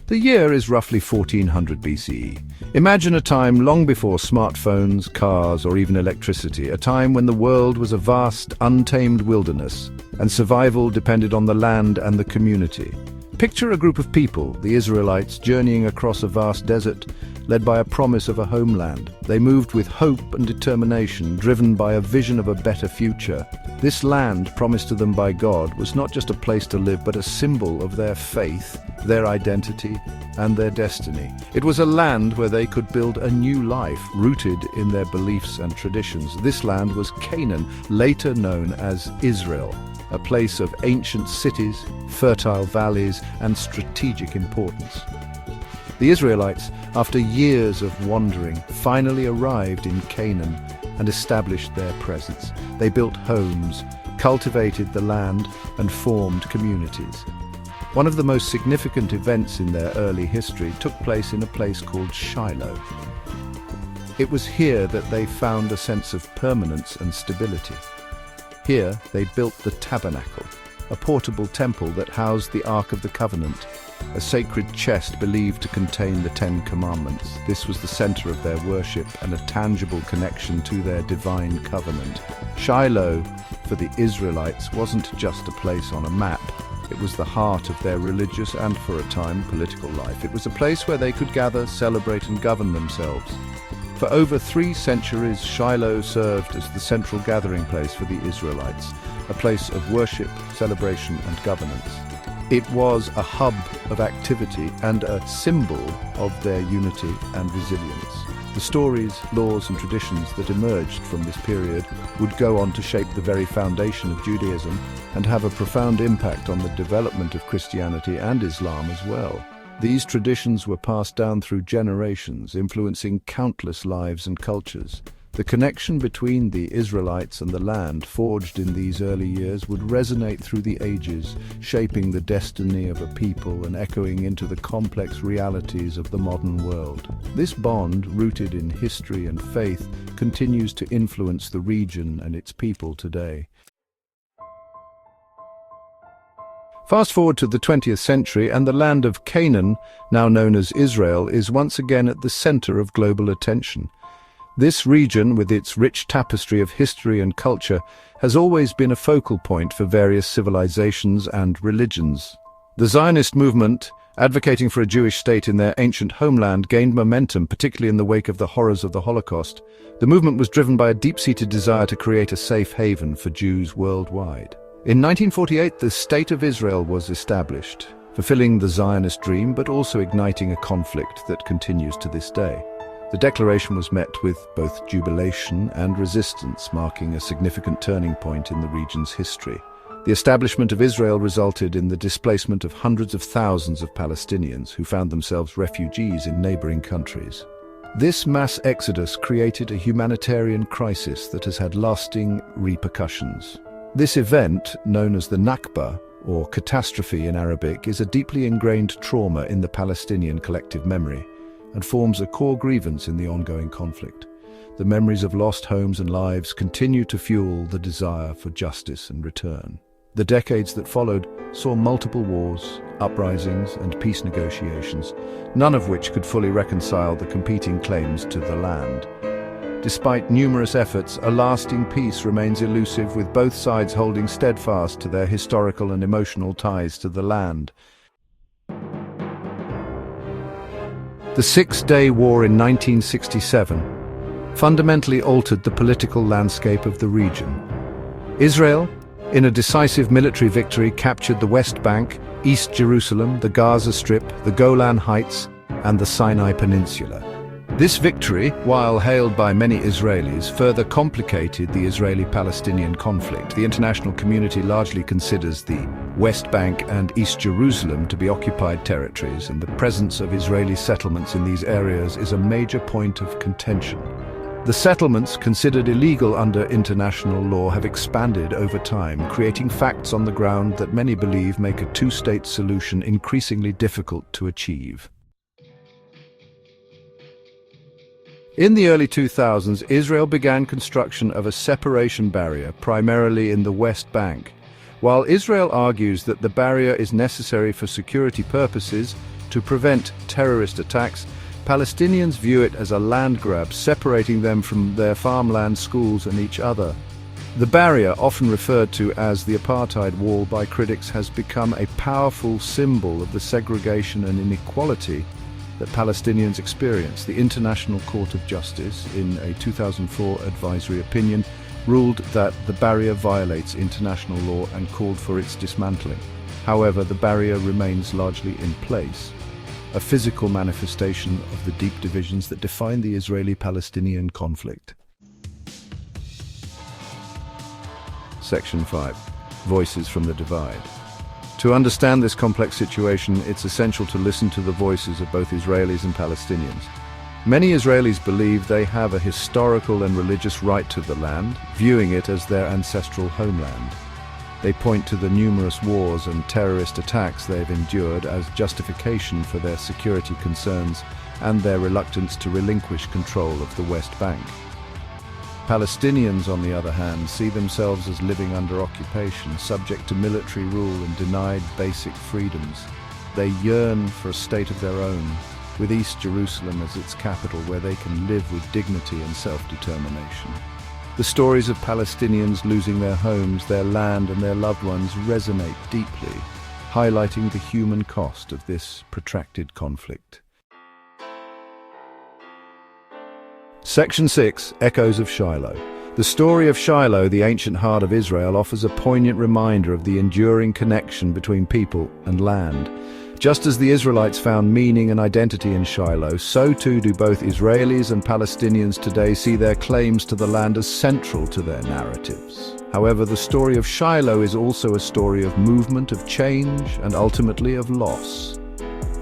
The year is roughly 1400 BCE. Imagine a time long before smartphones, cars, or even electricity, a time when the world was a vast, untamed wilderness, and survival depended on the land and the community. Picture a group of people, the Israelites, journeying across a vast desert, led by a promise of a homeland. They moved with hope and determination, driven by a vision of a better future. This land, promised to them by God, was not just a place to live, but a symbol of their faith, their identity, and their destiny. It was a land where they could build a new life, rooted in their beliefs and traditions. This land was Canaan, later known as Israel, a place of ancient cities, fertile valleys, and strategic importance. The Israelites, after years of wandering, finally arrived in Canaan and established their presence. They built homes, cultivated the land, and formed communities. One of the most significant events in their early history took place in a place called Shiloh. It was here that they found a sense of permanence and stability. Here they built the tabernacle, a portable temple that housed the Ark of the Covenant, a sacred chest believed to contain the Ten Commandments. This was the center of their worship and a tangible connection to their divine covenant. Shiloh, for the Israelites, wasn't just a place on a map. It was the heart of their religious and, for a time, political life. It was a place where they could gather, celebrate, and govern themselves. For over 3 centuries, Shiloh served as the central gathering place for the Israelites, a place of worship, celebration, and governance. It was a hub of activity and a symbol of their unity and resilience. The stories, laws, and traditions that emerged from this period would go on to shape the very foundation of Judaism and have a profound impact on the development of Christianity and Islam as well. These traditions were passed down through generations, influencing countless lives and cultures. The connection between the Israelites and the land forged in these early years would resonate through the ages, shaping the destiny of a people and echoing into the complex realities of the modern world. This bond, rooted in history and faith, continues to influence the region and its people today. Fast forward to the 20th century, and the land of Canaan, now known as Israel, is once again at the center of global attention. This region, with its rich tapestry of history and culture, has always been a focal point for various civilizations and religions. The Zionist movement, advocating for a Jewish state in their ancient homeland, gained momentum, particularly in the wake of the horrors of the Holocaust. The movement was driven by a deep-seated desire to create a safe haven for Jews worldwide. In 1948, the State of Israel was established, fulfilling the Zionist dream, but also igniting a conflict that continues to this day. The declaration was met with both jubilation and resistance, marking a significant turning point in the region's history. The establishment of Israel resulted in the displacement of hundreds of thousands of Palestinians who found themselves refugees in neighboring countries. This mass exodus created a humanitarian crisis that has had lasting repercussions. This event, known as the Nakba, or catastrophe in Arabic, is a deeply ingrained trauma in the Palestinian collective memory, and forms a core grievance in the ongoing conflict. The memories of lost homes and lives continue to fuel the desire for justice and return. The decades that followed saw multiple wars, uprisings, and peace negotiations, none of which could fully reconcile the competing claims to the land. Despite numerous efforts, a lasting peace remains elusive, with both sides holding steadfast to their historical and emotional ties to the land. The Six-Day War in 1967 fundamentally altered the political landscape of the region. Israel, in a decisive military victory, captured the West Bank, East Jerusalem, the Gaza Strip, the Golan Heights, and the Sinai Peninsula. This victory, while hailed by many Israelis, further complicated the Israeli-Palestinian conflict. The international community largely considers the West Bank and East Jerusalem to be occupied territories, and the presence of Israeli settlements in these areas is a major point of contention. The settlements, considered illegal under international law, have expanded over time, creating facts on the ground that many believe make a two-state solution increasingly difficult to achieve. In the early 2000s, Israel began construction of a separation barrier, primarily in the West Bank. While Israel argues that the barrier is necessary for security purposes, To prevent terrorist attacks, Palestinians view it as a land grab, separating them from their farmland, schools, and each other. The barrier, often referred to as the apartheid wall by critics, has become a powerful symbol of the segregation and inequality that Palestinians experience. The International Court of Justice, in a 2004 advisory opinion, ruled that the barrier violates international law and called for its dismantling. However, the barrier remains largely in place, a physical manifestation of the deep divisions that define the Israeli-Palestinian conflict. Section 5. Voices from the Divide. To understand this complex situation, it's essential to listen to the voices of both Israelis and Palestinians. Many Israelis believe they have a historical and religious right to the land, viewing it as their ancestral homeland. They point to the numerous wars and terrorist attacks they've endured as justification for their security concerns and their reluctance to relinquish control of the West Bank. Palestinians, on the other hand, see themselves as living under occupation, subject to military rule and denied basic freedoms. They yearn for a state of their own, with East Jerusalem as its capital, where they can live with dignity and self-determination. The stories of Palestinians losing their homes, their land, and their loved ones resonate deeply, highlighting the human cost of this protracted conflict. Section 6. Echoes of Shiloh. The story of Shiloh, the ancient heart of Israel, offers a poignant reminder of the enduring connection between people and land. Just as the Israelites found meaning and identity in Shiloh, so too do both Israelis and Palestinians today see their claims to the land as central to their narratives. However, the story of Shiloh is also a story of movement, of change, and ultimately of loss.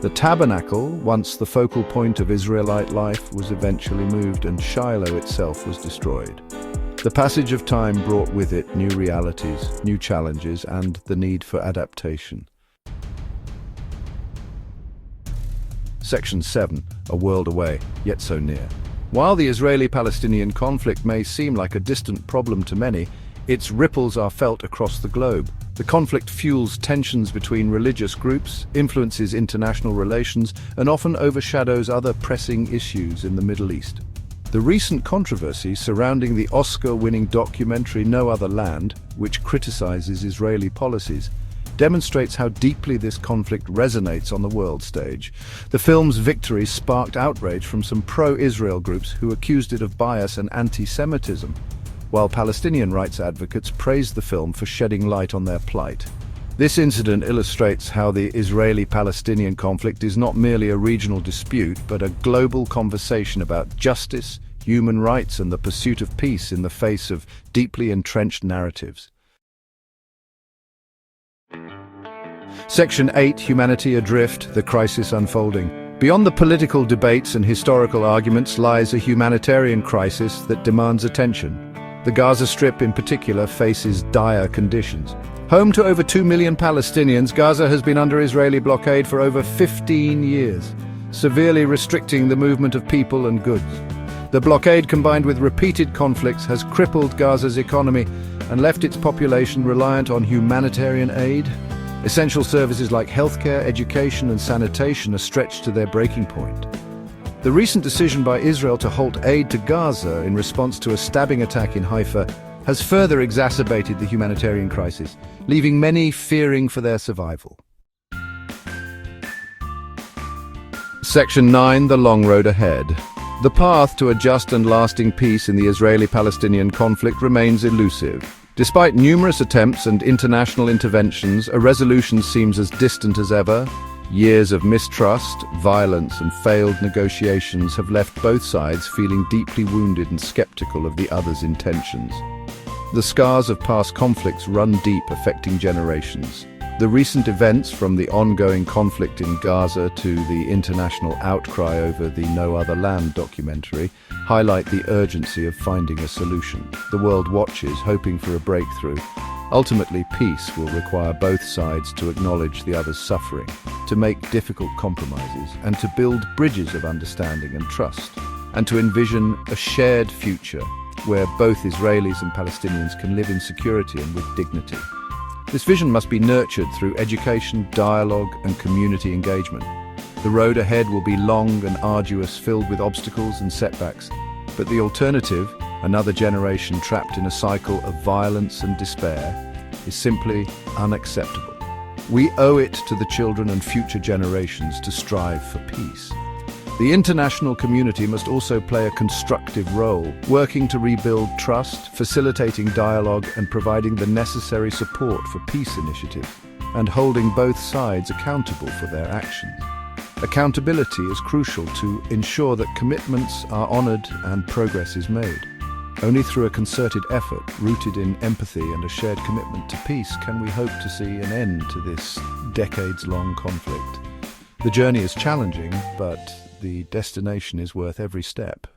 The tabernacle, once the focal point of Israelite life, was eventually moved, and Shiloh itself was destroyed. The passage of time brought with it new realities, new challenges, and the need for adaptation. Section 7. A world away, yet so near. While the Israeli-Palestinian conflict may seem like a distant problem to many, its ripples are felt across the globe. The conflict fuels tensions between religious groups, influences international relations, and often overshadows other pressing issues in the Middle East. The recent controversy surrounding the Oscar-winning documentary No Other Land, which criticizes Israeli policies, demonstrates how deeply this conflict resonates on the world stage. The film's victory sparked outrage from some pro-Israel groups who accused it of bias and anti-Semitism, while Palestinian rights advocates praised the film for shedding light on their plight. This incident illustrates how the Israeli-Palestinian conflict is not merely a regional dispute, but a global conversation about justice, human rights, and the pursuit of peace in the face of deeply entrenched narratives. Section 8. Humanity Adrift, the crisis unfolding. Beyond the political debates and historical arguments lies a humanitarian crisis that demands attention. The Gaza Strip in particular faces dire conditions. Home to over 2 million Palestinians, Gaza has been under Israeli blockade for over 15 years, severely restricting the movement of people and goods. The blockade, combined with repeated conflicts, has crippled Gaza's economy and left its population reliant on humanitarian aid. Essential services like healthcare, education, and sanitation are stretched to their breaking point. The recent decision by Israel to halt aid to Gaza in response to a stabbing attack in Haifa has further exacerbated the humanitarian crisis, leaving many fearing for their survival. Section 9. The long road ahead. The path to a just and lasting peace in the Israeli-Palestinian conflict remains elusive. Despite numerous attempts and international interventions, a resolution seems as distant as ever. Years of mistrust, violence, and failed negotiations have left both sides feeling deeply wounded and skeptical of the other's intentions. The scars of past conflicts run deep, affecting generations. The recent events, from the ongoing conflict in Gaza to the international outcry over the No Other Land documentary, highlight the urgency of finding a solution. The world watches, hoping for a breakthrough. Ultimately, peace will require both sides to acknowledge the other's suffering, to make difficult compromises, and to build bridges of understanding and trust, and to envision a shared future where both Israelis and Palestinians can live in security and with dignity. This vision must be nurtured through education, dialogue, and community engagement. The road ahead will be long and arduous, filled with obstacles and setbacks. But the alternative, another generation trapped in a cycle of violence and despair, is simply unacceptable. We owe it to the children and future generations to strive for peace. The international community must also play a constructive role, working to rebuild trust, facilitating dialogue and providing the necessary support for peace initiatives, and holding both sides accountable for their actions. Accountability is crucial to ensure that commitments are honored and progress is made. Only through a concerted effort, rooted in empathy and a shared commitment to peace, can we hope to see an end to this decades-long conflict. The journey is challenging, but the destination is worth every step.